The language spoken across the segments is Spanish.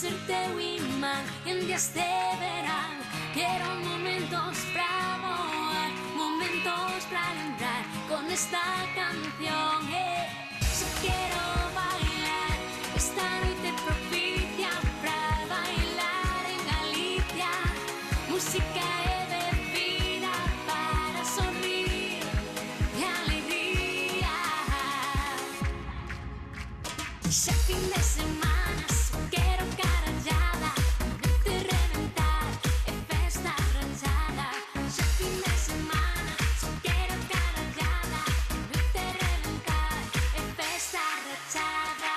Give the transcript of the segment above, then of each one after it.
ser teu imán en días de verano. Quiero momentos para amor, momentos para lembrar con esta canción. Só quiero bailar esta noite propicia para bailar en Galicia. Música e bebida para sonrir de alegría. Xa fin de semana, só quero carallada, verte reventar e festa ranchada. Xa fin de semana, só quero carallada, verte reventar e festa ranchada.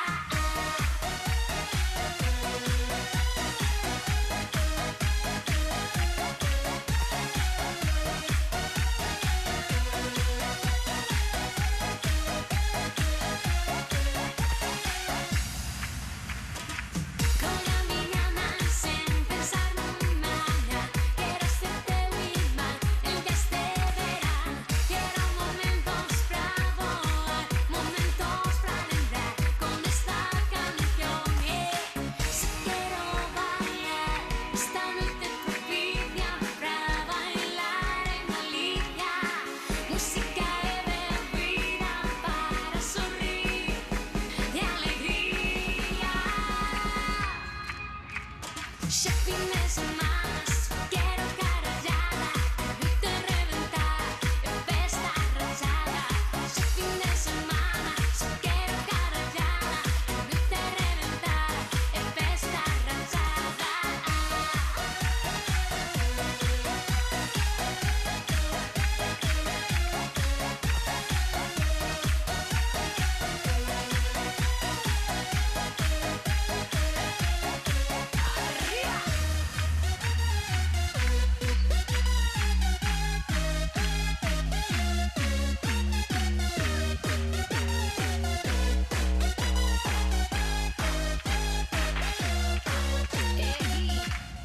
Con a miña man sen pensar nun mañá, quero ser teu imán en días de verano. Quero momentos para voar, momentos para lembrar con esta canción. Só quero bailar esta noite propicia para bailar en Galicia. Música e bebida para sonrir de alegría. Xa fin de semana, só quero carallada, verte reventar e festa ranchada. Xa fin de semana, só quero carallada, verte reventar e festa ranchada.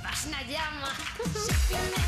Vas na llama. Xa fin de